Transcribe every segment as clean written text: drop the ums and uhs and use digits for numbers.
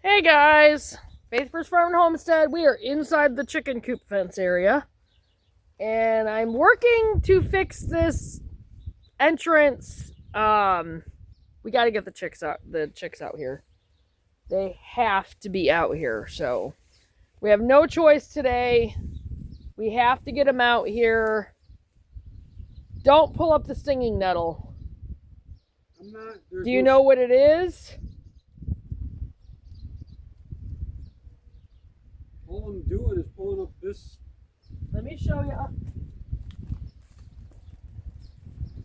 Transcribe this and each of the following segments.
Hey guys, Faith First Farm and Homestead. We are inside the chicken coop fence area, and I'm working to fix this entrance. We got to get the chicks out. The chicks out here. They have to be out here, so we have no choice today. We have to get them out here. Don't pull up the stinging nettle. I'm not. Do you know what it is? All I'm doing is pulling up this. Let me show you.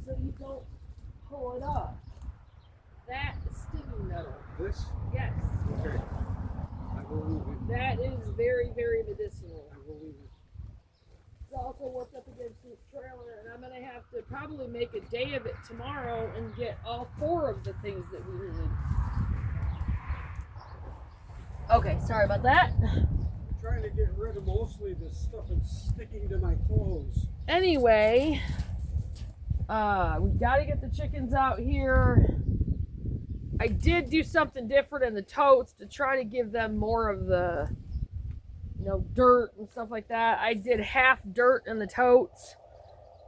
So you don't pull it up. That is stinging nettle. This? Yes. Okay. I believe it. That is very, very medicinal. I believe it. It's also worked up against this trailer, and I'm going to have to probably make a day of it tomorrow and get all 4 of the things that we need. Okay, sorry about that. I'm trying to get rid of mostly the stuff that's sticking to my clothes. Anyway, we got to get the chickens out here. I did do something different in the totes to try to give them more of the, dirt and stuff like that. I did half dirt in the totes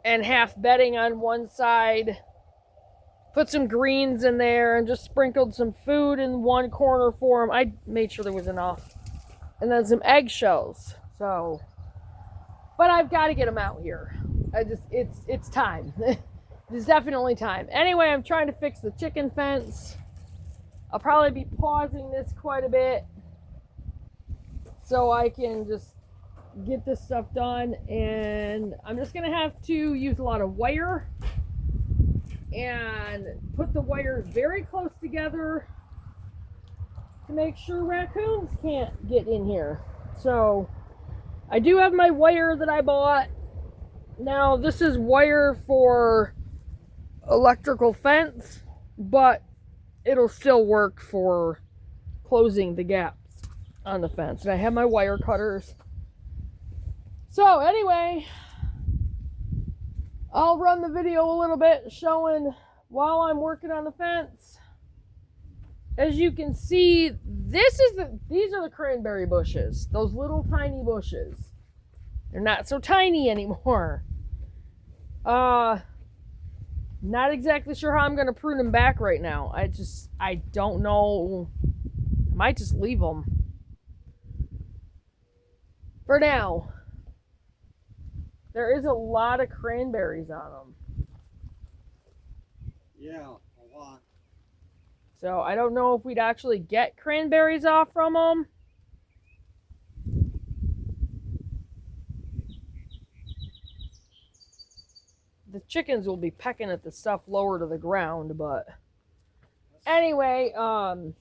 and half bedding on one side. Put some greens in there and just sprinkled some food in one corner for them. I made sure there was enough. And then some eggshells. So, but I've got to get them out here. It's time. It's definitely time. Anyway, I'm trying to fix the chicken fence. I'll probably be pausing this quite a bit so I can just get this stuff done. And I'm just going to have to use a lot of wire and put the wires very close together to make sure raccoons can't get in here. So I do have my wire that I bought. Now this is wire for electrical fence, but it'll still work for closing the gaps on the fence. And I have my wire cutters. So anyway, I'll run the video a little bit showing while I'm working on the fence. As you can see, these are the cranberry bushes. Those little tiny bushes. They're not so tiny anymore. Not exactly sure how I'm going to prune them back right now. I don't know. I might just leave them for now. There is a lot of cranberries on them. Yeah, a lot. So I don't know if we'd actually get cranberries off from them. The chickens will be pecking at the stuff lower to the ground, but anyway, the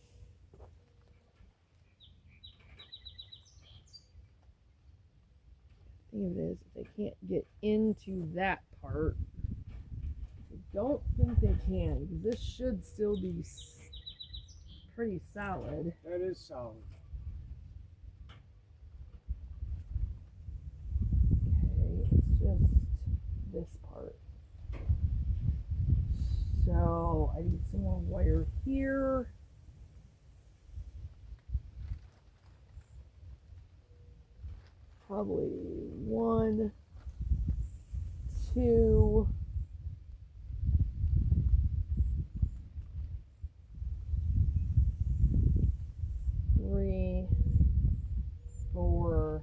thing of it is, they can't get into that part. I don't think they can, because this should still be pretty solid. That is solid. Okay, it's just this part. So I need some more wire here. Probably 1, 2, 3, 4,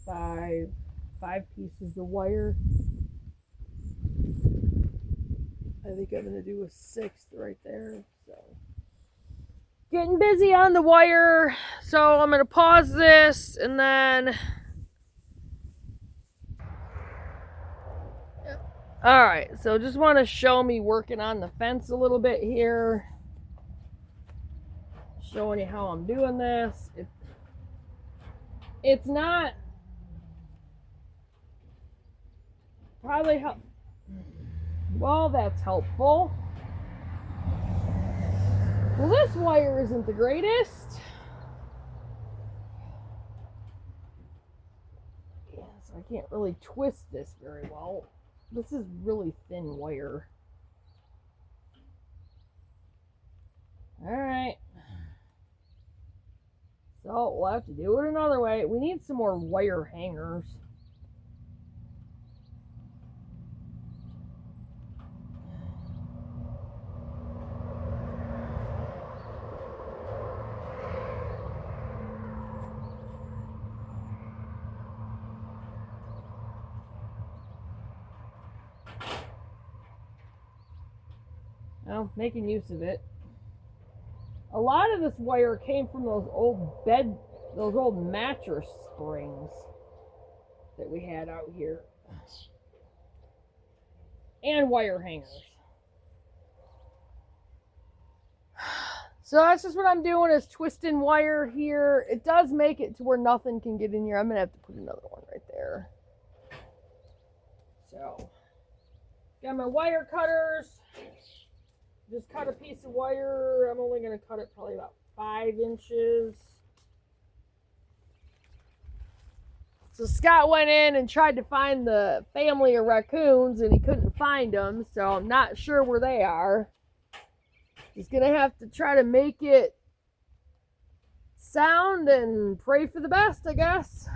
5 pieces of wire. I think I'm going to do a 6th right there. So, getting busy on the wire. So I'm going to pause this and then. Alright, so just want to show me working on the fence a little bit here. Showing you how I'm doing this. It's not probably help. Well, that's helpful. Well, this wire isn't the greatest. Yeah, so I can't really twist this very well. This is really thin wire. All right. we'll have to do it another way. We need some more wire hangers. Well, making use of it. A lot of this wire came from those old mattress springs that we had out here. And wire hangers. So that's just what I'm doing, is twisting wire here. It does make it to where nothing can get in here. I'm going to have to put another one right there. So, got my wire cutters. Just cut a piece of wire. I'm only going to cut it probably about 5 inches. So Scott went in and tried to find the family of raccoons, and he couldn't find them, so I'm not sure where they are. He's going to have to try to make it sound and pray for the best, I guess.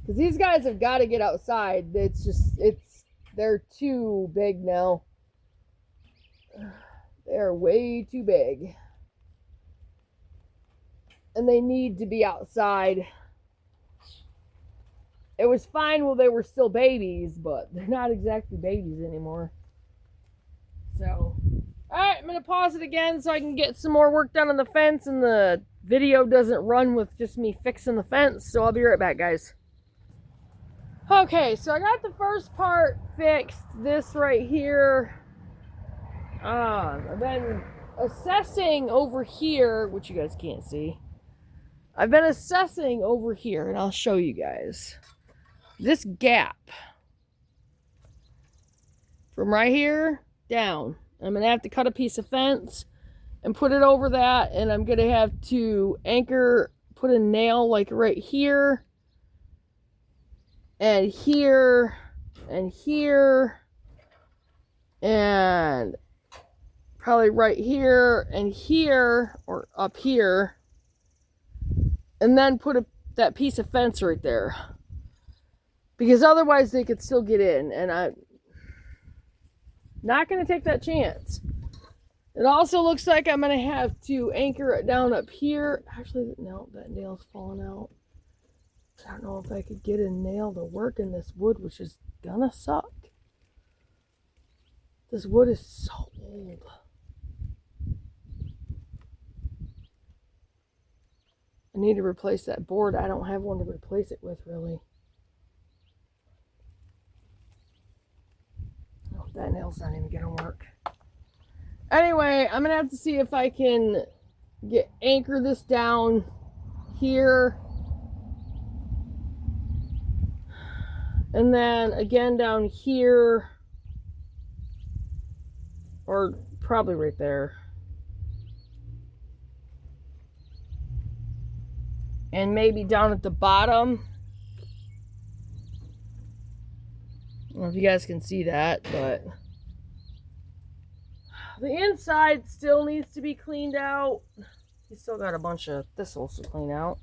Because these guys have got to get outside. They're too big now. They're way too big. And they need to be outside. It was fine while they were still babies, but they're not exactly babies anymore. So, alright, I'm going to pause it again so I can get some more work done on the fence, and the video doesn't run with just me fixing the fence. So I'll be right back, guys. Okay, so I got the first part fixed. This right here. I've been assessing over here, which you guys can't see. I've been assessing over here, and I'll show you guys. This gap from right here down. I'm going to have to cut a piece of fence and put it over that, and I'm going to have to put a nail like right here, and here, and here, and probably right here and here, or up here, and then put that piece of fence right there, because otherwise they could still get in, and I'm not going to take that chance. It also looks like I'm going to have to anchor it down up here. Actually, no, that nail's falling out. I don't know if I could get a nail to work in this wood, which is gonna suck. This wood is so old. I need to replace that board. I don't have one to replace it with, really. Oh, that nail's not even gonna work. Anyway, I'm gonna have to see if I can anchor this down here. And then again down here. Or probably right there. And maybe down at the bottom. I don't know if you guys can see that, but the inside still needs to be cleaned out. You still got a bunch of thistles to clean out.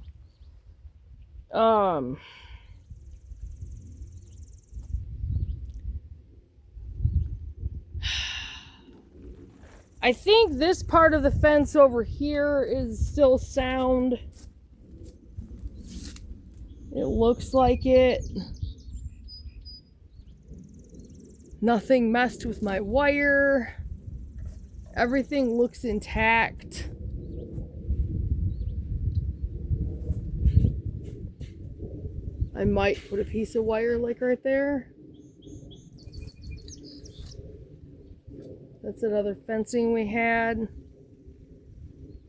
I think this part of the fence over here is still sound. It looks like it. Nothing messed with my wire. Everything looks intact. I might put a piece of wire like right there. That's another fencing we had.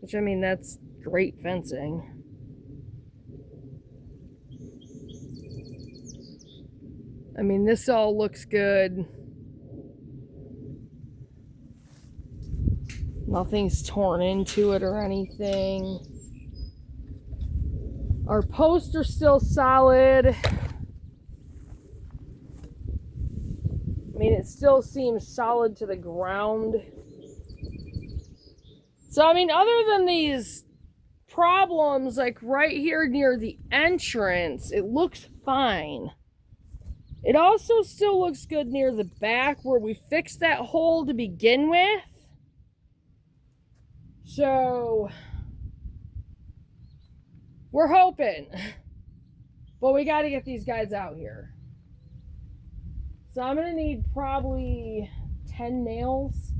Which, I mean, that's great fencing. I mean, this all looks good. Nothing's torn into it or anything. Our posts are still solid. I mean, it still seems solid to the ground. So, I mean, other than these problems like right here near the entrance. It looks fine. It also still looks good near the back where we fixed that hole to begin with. So we're hoping. But we got to get these guys out here. So I'm going to need probably 10 nails.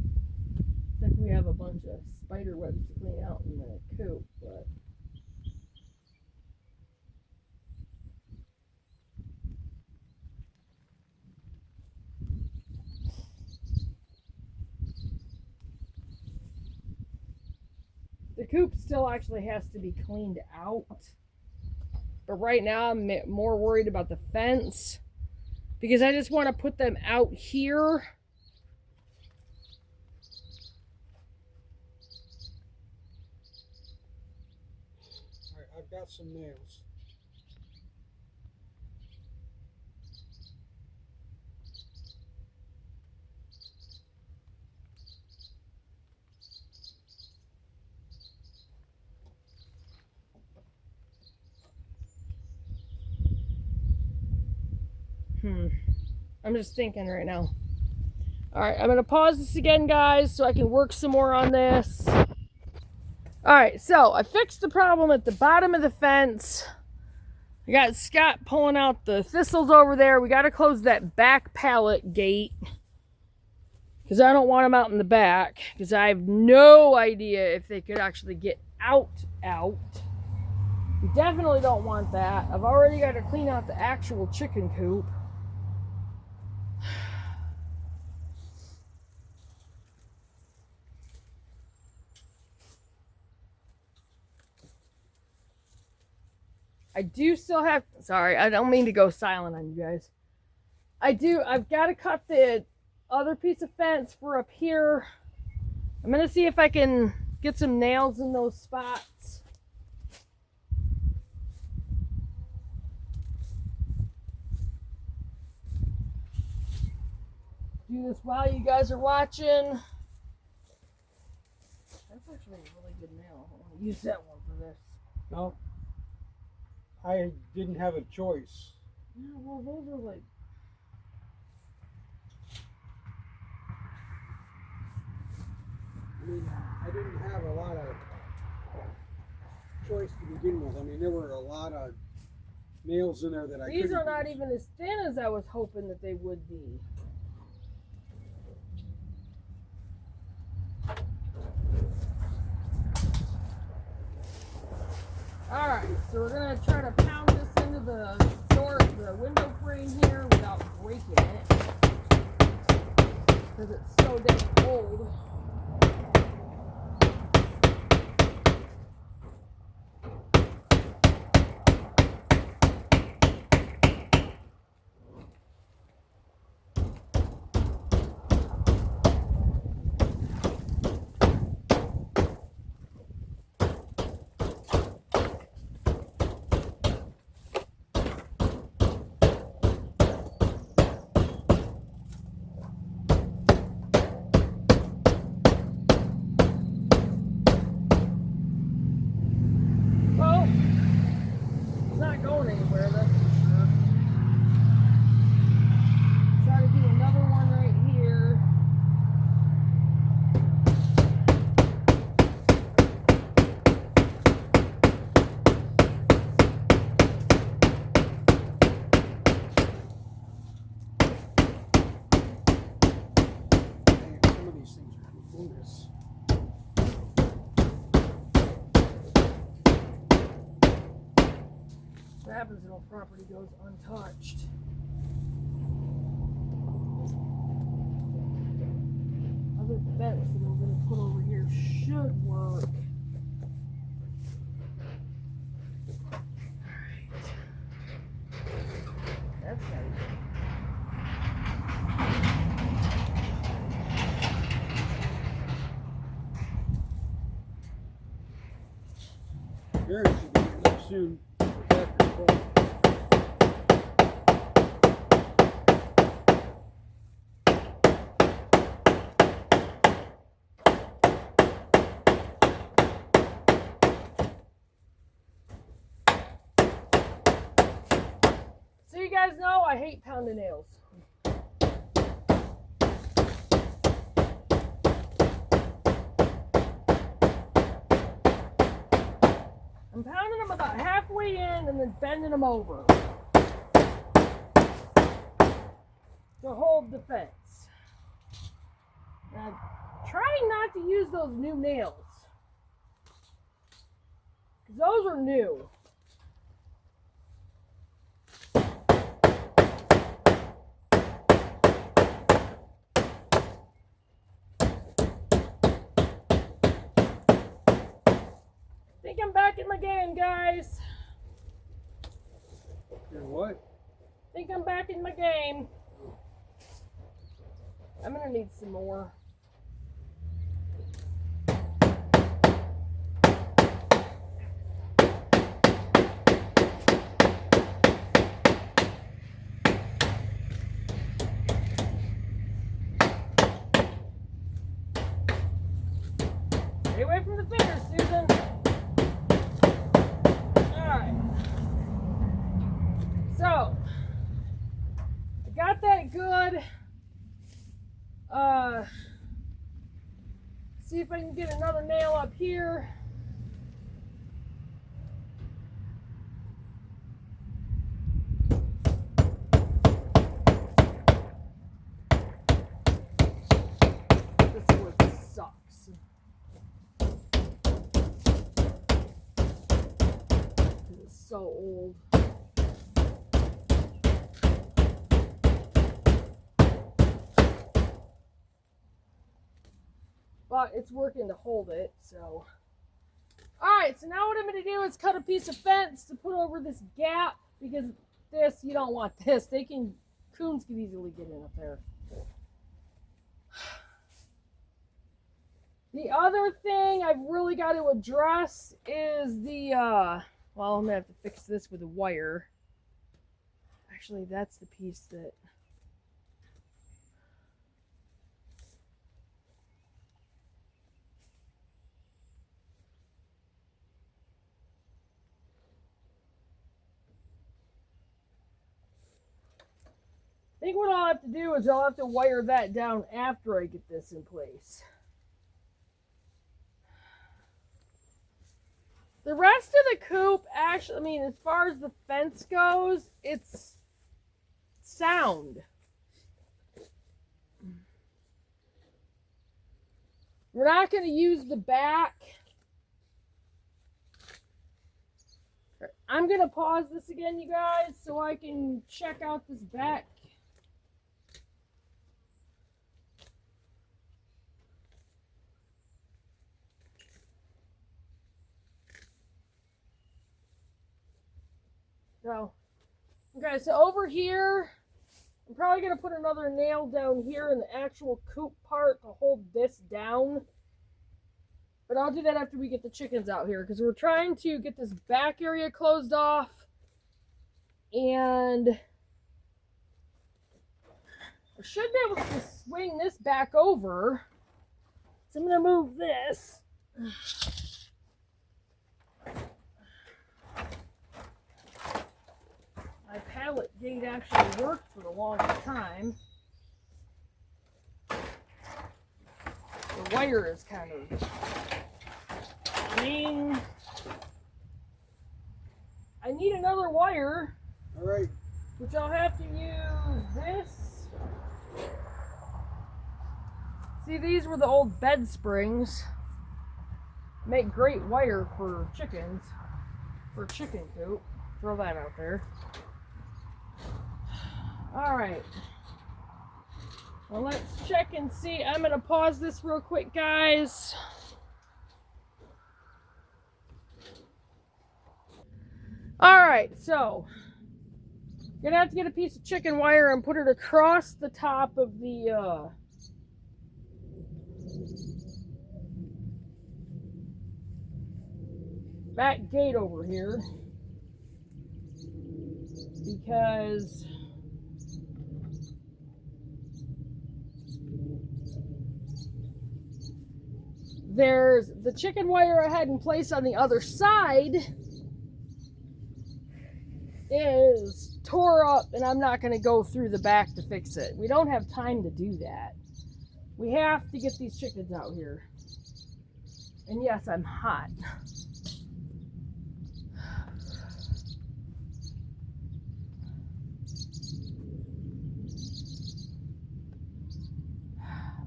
I think we have a bunch of spider webs to clean out in the coop, but the coop still actually has to be cleaned out. But right now I'm more worried about the fence because I just want to put them out here. Alright, I've got some nails. I'm just thinking right now. Alright, I'm going to pause this again, guys, so I can work some more on this. Alright, so I fixed the problem at the bottom of the fence. I got Scott pulling out the thistles over there. We got to close that back pallet gate because I don't want them out in the back because I have no idea if they could actually get out. We definitely don't want that. I've already got to clean out the actual chicken coop. I do still have, sorry, I don't mean to go silent on you guys. I've got to cut the other piece of fence for up here. I'm going to see if I can get some nails in those spots. Do this while you guys are watching. That's actually a really good nail. I want to use that one for this. No, I didn't have a choice. Yeah, well, those are like... I mean, I didn't have a lot of choice to begin with. I mean, there were a lot of nails in there that I couldn't These are not use. even as thin as I was hoping that they would be. Alright, so we're going to try to pound this into the window frame here without breaking it. Because it's so dang old. Well, it's not going anywhere, that's for sure. Try to do another one right here. Man, some of these things are humongous. What happens when a property goes untouched? Other fence that we're going to put over here should work. Alright. That's nice. Gary should be getting up soon. Tractor's full. guys know I hate pounding nails. I'm pounding them about halfway in and then bending them over to hold the fence. Now, trying not to use those new nails, because those are new. I think I'm back in my game, guys. You're what? I think I'm back in my game. I'm gonna need some more. Stay away from the fingers, Susan. Alright. So, I got that good. See if I can get another nail up here. This wood sucks. It's so old. But it's working to hold it, so. Alright, so now what I'm going to do is cut a piece of fence to put over this gap, because this, you don't want this. Coons can easily get in up there. The other thing I've really got to address is the, well, I'm going to have to fix this with a wire. Actually, that's the piece that, I think what I'll have to do is I'll have to wire that down after I get this in place. The rest of the coop, actually, I mean, as far as the fence goes, it's sound. We're not going to use the back. I'm going to pause this again, you guys, so I can check out this back. So, okay, so over here, I'm probably going to put another nail down here in the actual coop part to hold this down. But I'll do that after we get the chickens out here, because we're trying to get this back area closed off. And I should be able to swing this back over. So I'm going to move this. My pallet gate actually worked for the longest time. The wire is kind of, I need another wire. All right. Which I'll have to use this. See, these were the old bed springs. Make great wire for chickens. For chicken coop. Throw that out there. Alright. Well, let's check and see. I'm going to pause this real quick, guys. Alright, so you're going to have to get a piece of chicken wire and put it across the top of the back gate over here, because there's the chicken wire I had in place on the other side is tore up and I'm not going to go through the back to fix it. We don't have time to do that. We have to get these chickens out here. And yes, I'm hot.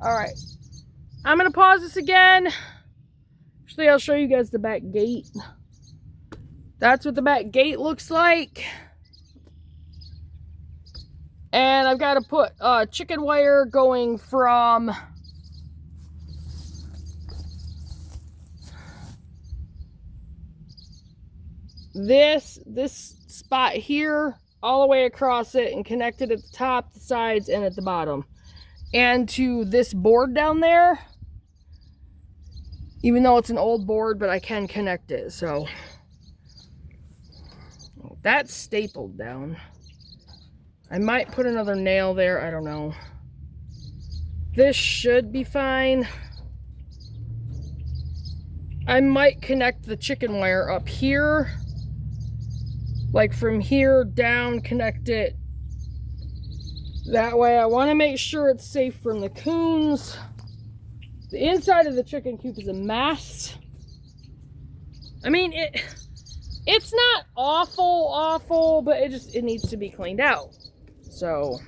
All right. I'm going to pause this again. Actually, I'll show you guys the back gate. That's what the back gate looks like. And I've got to put chicken wire going from this spot here all the way across it and connect it at the top, the sides, and at the bottom. And to this board down there. Even though it's an old board, but I can connect it, so. That's stapled down. I might put another nail there, I don't know. This should be fine. I might connect the chicken wire up here. Like from here down, connect it. That way I want to make sure it's safe from the coons. The inside of the chicken coop is a mess. I mean, it's not awful, but it needs to be cleaned out. So,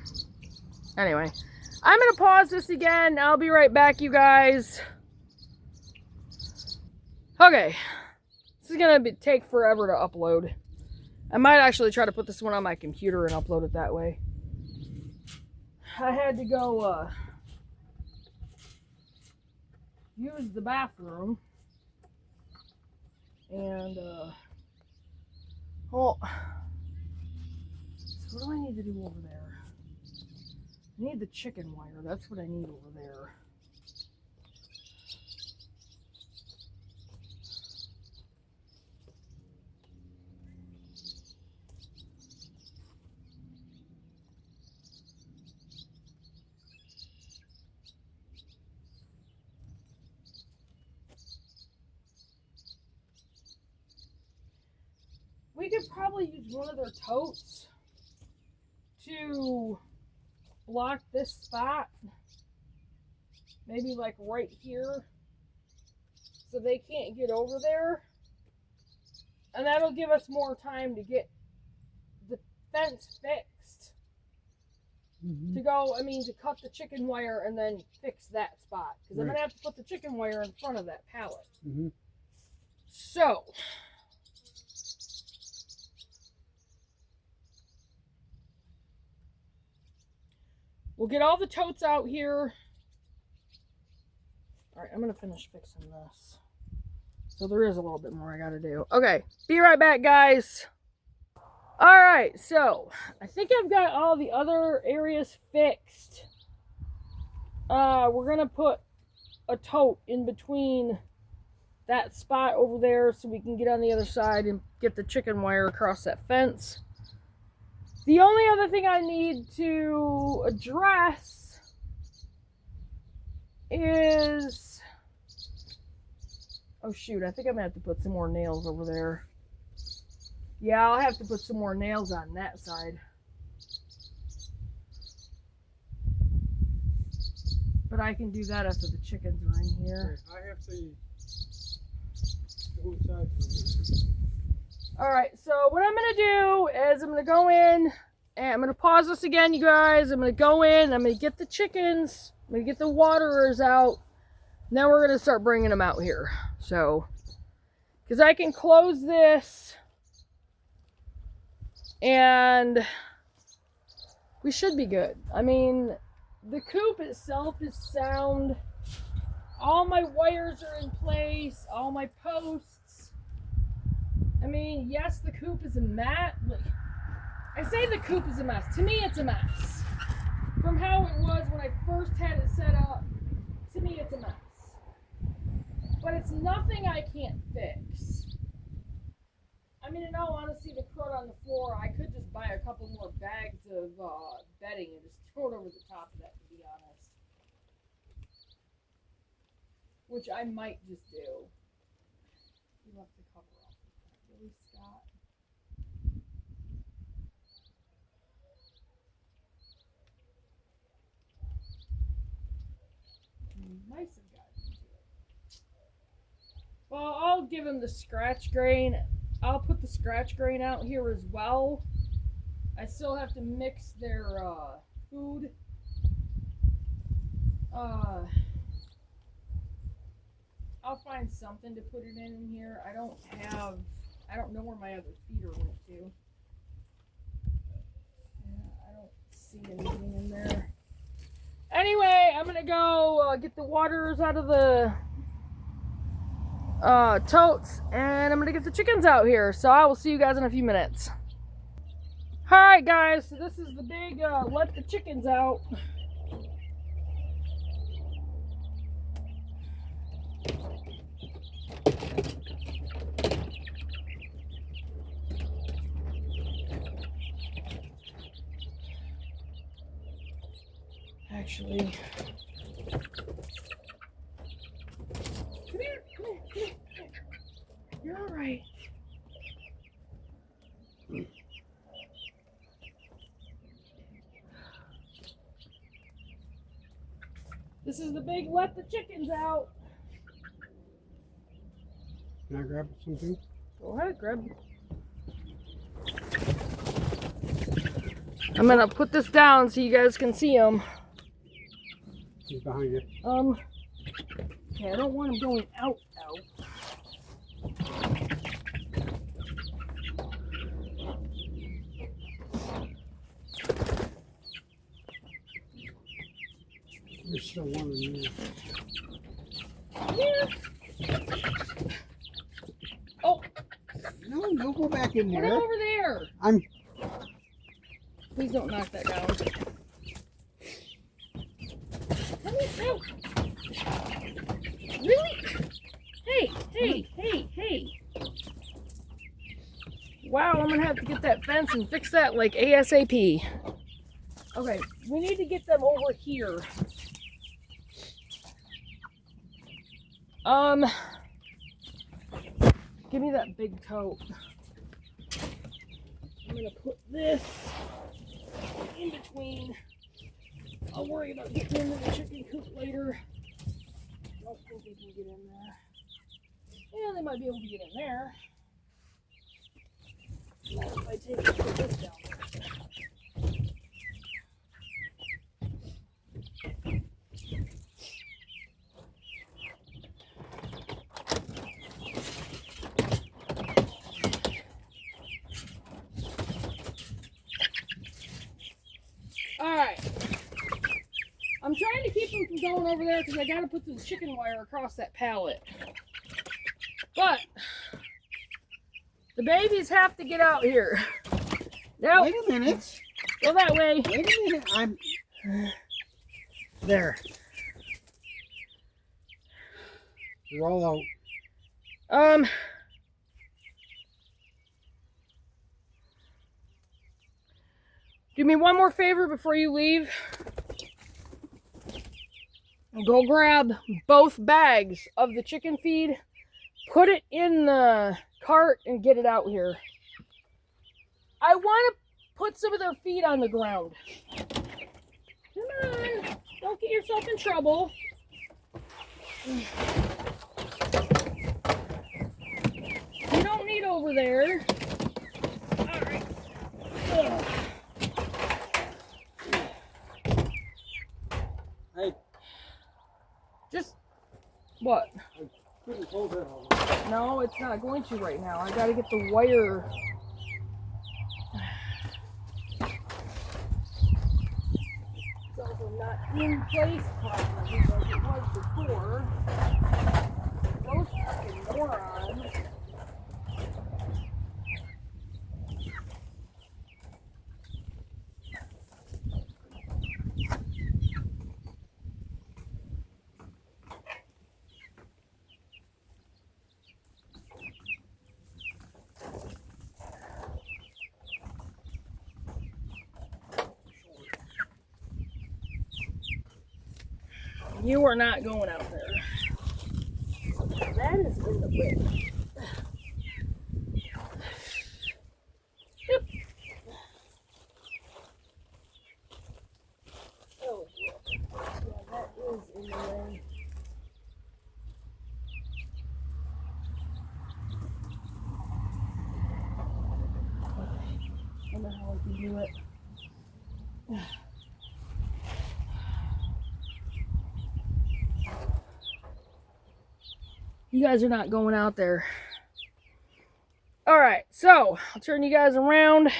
anyway, I'm going to pause this again. I'll be right back, you guys. Okay, this is going to take forever to upload. I might actually try to put this one on my computer and upload it that way. I had to go use the bathroom. And, well, so what do I need to do over there? I need the chicken wire. That's what I need over there. We could probably use one of their totes to block this spot. Maybe like right here. So they can't get over there. And that'll give us more time to get the fence fixed. To cut the chicken wire and then fix that spot. Because I'm going to have to put the chicken wire in front of that pallet. So... we'll get all the totes out here. Alright, I'm going to finish fixing this. So there is a little bit more I got to do. Okay, be right back, guys. Alright, so I think I've got all the other areas fixed. We're going to put a tote in between that spot over there so we can get on the other side and get the chicken wire across that fence. The only other thing I need to address is... oh shoot, I think I'm going to have to put some more nails over there. Yeah, I'll have to put some more nails on that side. But I can do that after the chickens are in here. I have to go inside for a minute. Alright, so what I'm going to do is I'm going to go in and I'm going to pause this again, you guys. I'm going to go in, I'm going to get the chickens, I'm going to get the waterers out. Now we're going to start bringing them out here. So, because I can close this and we should be good. I mean, the coop itself is sound. All my wires are in place, all my posts. I mean, yes, the coop is a mess. I say the coop is a mess. To me, it's a mess. From how it was when I first had it set up, to me, it's a mess. But it's nothing I can't fix. I mean, in all honesty, the crud on the floor, I could just buy a couple more bags of bedding and just throw it over the top of that, to be honest. Which I might just do. You left the cover off. Really, Scott? mice have gotten into it. Well, I'll give them the scratch grain. I'll put the scratch grain out here as well. I still have to mix their food. I'll find something to put it in here. I don't know where my other feeder went to. I don't see anything in there. Anyway, I'm gonna go get the waters out of the totes, and I'm gonna get the chickens out here. So I will see you guys in a few minutes. Alright guys, so this is the big let the chickens out. Actually, come here. You're all right. This is the big let the chickens out. Can I grab something? Go ahead, grab. I'm gonna put this down so you guys can see them. He's behind you. Okay, I don't want them going out. There's still one in there. Here. Oh, No, don't go back in put there. it over there. Please don't knock that down. Come here, no. Really? Hey. Wow, I'm gonna have to get that fence and fix that like ASAP. Okay, we need to get them over here. Give me that big tote. I'm gonna put this in between. I'll worry about getting into the chicken coop later. I don't think they can get in there. Yeah, they might be able to get in there. If I take and put this down there. Alright. I'm trying to keep them from going over there because I gotta put the chicken wire across that pallet. But the babies have to get out here. Now, Wait a minute. go that way. Wait a minute. I'm there. They're all out. Do me one more favor before you leave. Go grab both bags of the chicken feed, put it in the cart, and get it out here. I want to put some of their feed on the ground. Come on, don't get yourself in trouble. You don't need over there. All right. Ugh. Hey. Just what? I couldn't hold that all. No, it's not going to right now. I gotta get the wire. It's also not in place properly like it was before. Those freaking morons. You are not going out there. That is in the way. Yep. Oh, yeah, that is in the way. I can do it. You guys are not going out there. All right, so I'll turn you guys around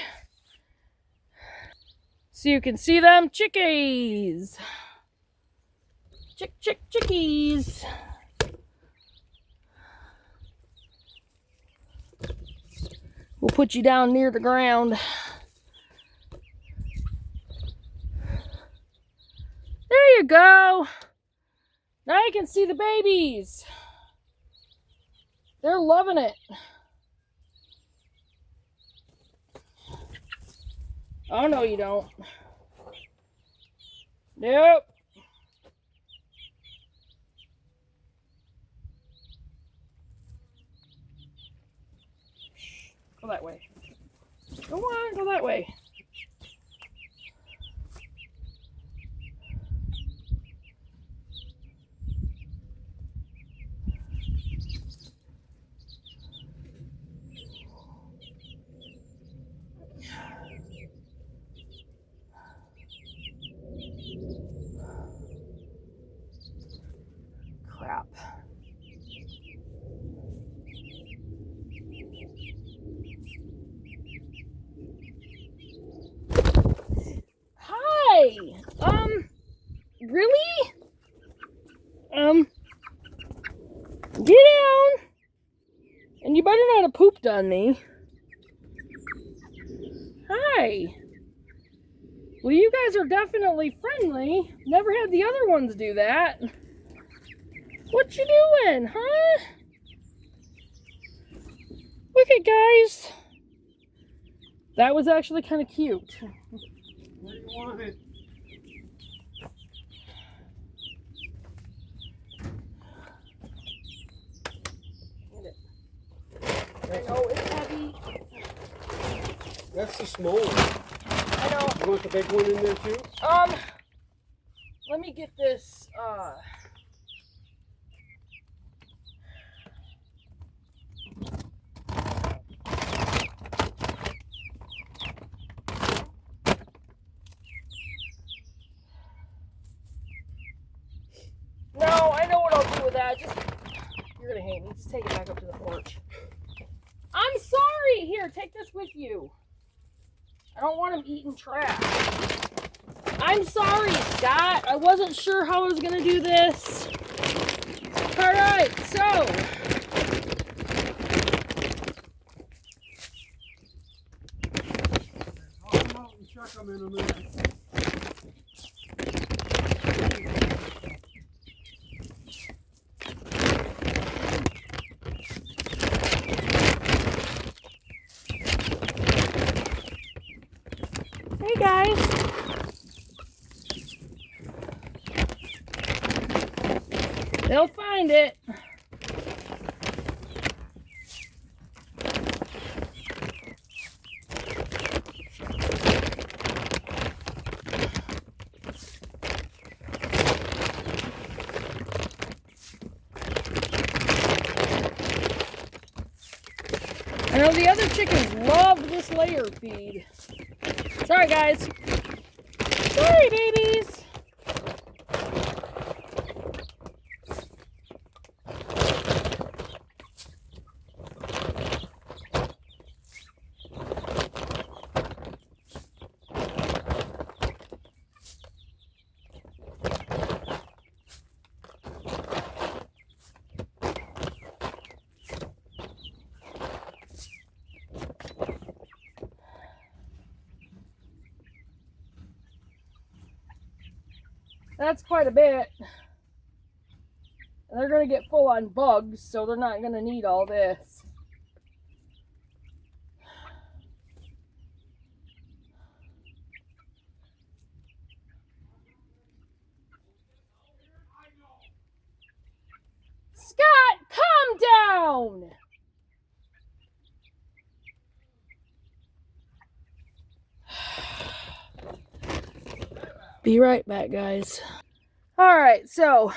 so you can see them. Chickies. Chickies. We'll put you down near the ground. There you go. Now you can see the babies. They're loving it. Oh, no, you don't. Nope. Go that way. Go on, go that way. Crap. Hi. Really? Get down. And you better not have pooped on me. Hi. Well, you guys are definitely friendly. Never had the other ones do that. What you doing, huh? Look at guys. That was actually kind of cute. Where do you want it? I know it's heavy. That's the small one. I know. You want the big one in there too? Let me get this, No, I know what I'll do with that. You're gonna hate me. Just take it back up to the porch. I'm sorry! Here, take this with you. I don't want him eating trash. I'm sorry, Scott. I wasn't sure how I was gonna do this. Alright, so. I'll come out and check them in a minute. Hey guys. They'll find it. I know the other chickens love this layer feed. Sorry, guys. Sorry, babies. That's quite a bit. And they're going to get full on bugs, so they're not going to need all this. Scott, calm down! Be right back, guys. Alright, so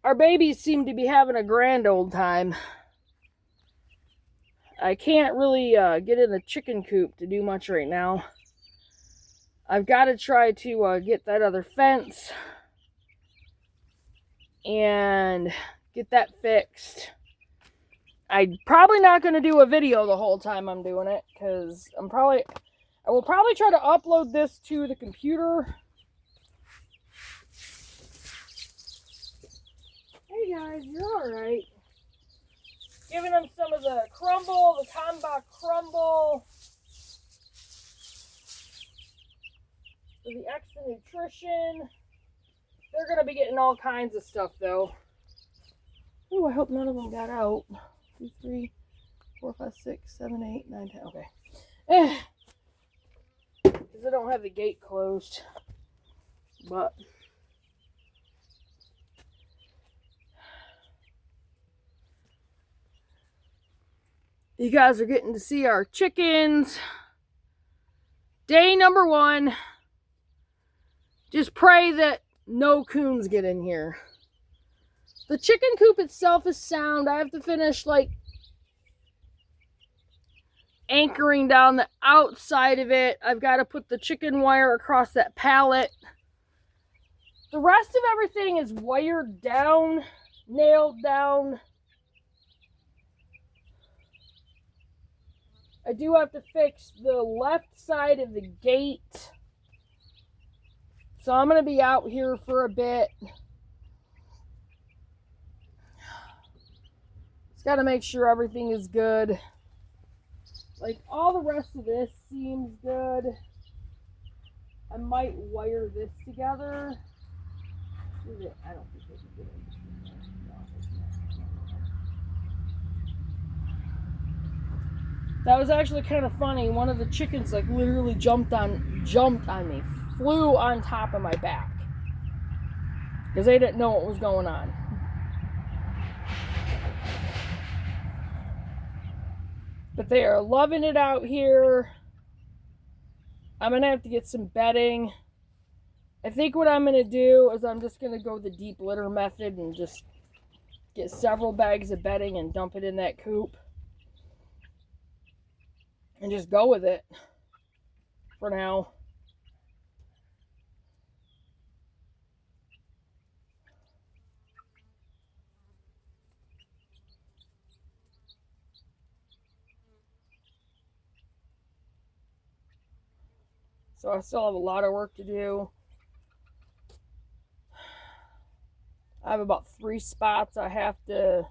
our babies seem to be having a grand old time. I can't really get in the chicken coop to do much right now. I've got to try to get that other fence and get that fixed. I'm probably not going to do a video the whole time I'm doing it, because I will probably try to upload this to the computer. Hey guys, you're alright. Giving them some of the crumble, the Kamba crumble. For the extra nutrition. They're going to be getting all kinds of stuff though. Ooh, I hope none of them got out. 2, 3, 4, 5, 6, 7, 8, 9, 10. Okay. Because I don't have the gate closed. But you guys are getting to see our chickens. Day number 1. Just pray that no coons get in here. The chicken coop itself is sound. I have to finish like anchoring down the outside of it. I've got to put the chicken wire across that pallet. The rest of everything is wired down, nailed down. I do have to fix the left side of the gate. So I'm going to be out here for a bit. Just got to make sure everything is good. Like, all the rest of this seems good. I might wire this together. I don't think they can get it. That was actually kind of funny. One of the chickens, like, literally jumped on me. Flew on top of my back. Because they didn't know what was going on. But they are loving it out here. I'm going to have to get some bedding. I think what I'm going to do is I'm just going to go the deep litter method and just get several bags of bedding and dump it in that coop. And just go with it for now. So I still have a lot of work to do. I have about 3 spots I have to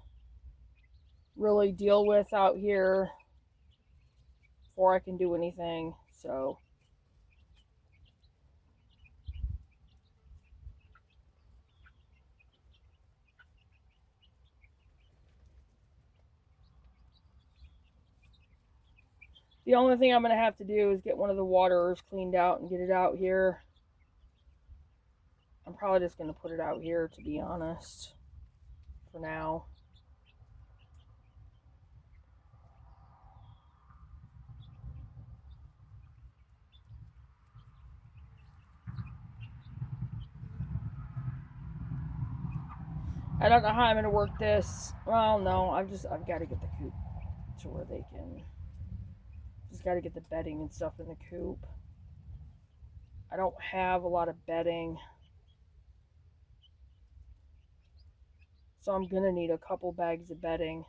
really deal with out here before I can do anything. So the only thing I'm going to have to do is get one of the waterers cleaned out and get it out here. I'm probably just going to put it out here, to be honest, for now. I don't know how I'm going to work this. Well, no, I've got to get the coop to where they can. Just got to get the bedding and stuff in the coop. I don't have a lot of bedding. So I'm going to need a couple bags of bedding.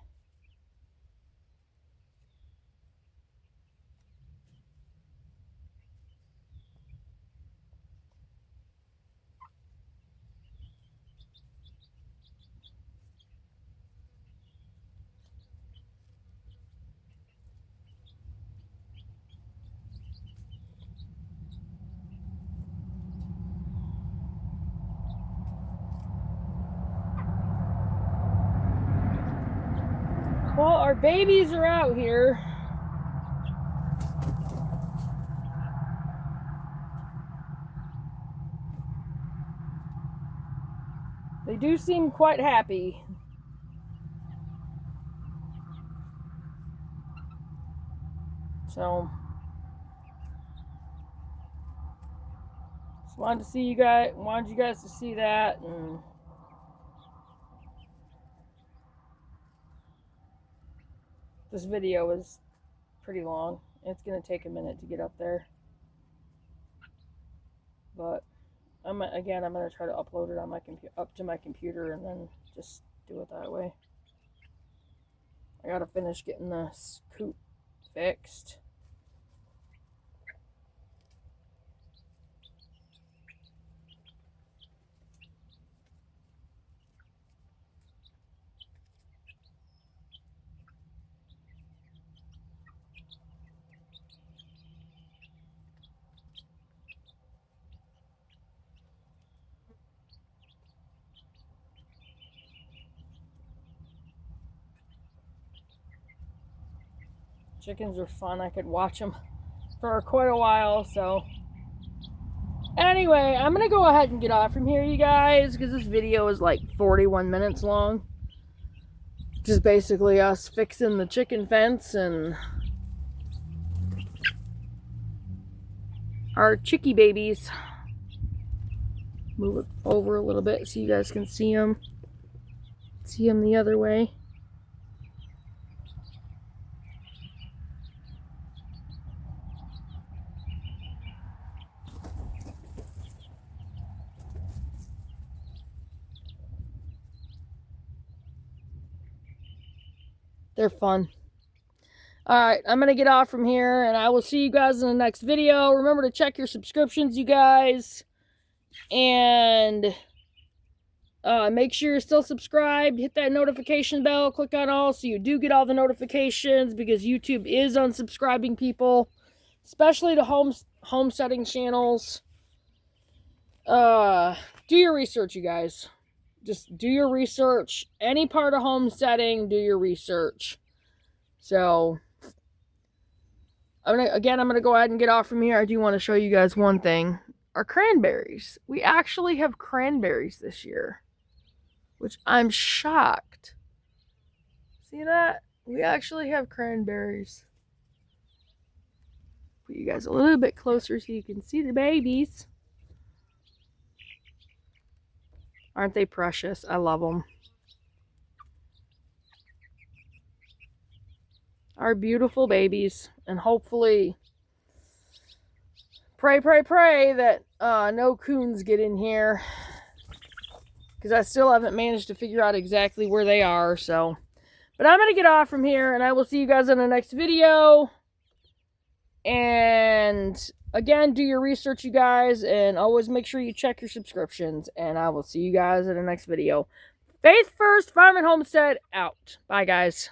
Well, our babies are out here. They do seem quite happy. So, just wanted you guys to see that, and This video is pretty long. It's going to take a minute to get up there. But I'm going to try to upload it on my up to my computer and then just do it that way. I got to finish getting this coop fixed. Chickens are fun. I could watch them for quite a while. So anyway, I'm gonna go ahead and get off from here, you guys, because this video is like 41 minutes long. Just basically us fixing the chicken fence and our chickie babies. Move it over a little bit so you guys can see them. See them the other way. They're fun. Alright, I'm going to get off from here, and I will see you guys in the next video. Remember to check your subscriptions, you guys. And make sure you're still subscribed. Hit that notification bell. Click on all so you do get all the notifications, because YouTube is unsubscribing people. Especially to homesteading channels. Do your research, you guys. Just do your research. Any part of homesteading, do your research. So, I'm gonna go ahead and get off from here. I do want to show you guys one thing. Our cranberries. We actually have cranberries this year, which I'm shocked. See that? We actually have cranberries. Put you guys a little bit closer so you can see the babies. Aren't they precious? I love them. Our beautiful babies. And hopefully, pray that no coons get in here. Because I still haven't managed to figure out exactly where they are. So, but I'm going to get off from here, and I will see you guys in the next video. And again, do your research, you guys, and always make sure you check your subscriptions. And I will see you guys in the next video. Faith First Farm and Homestead out. Bye, guys.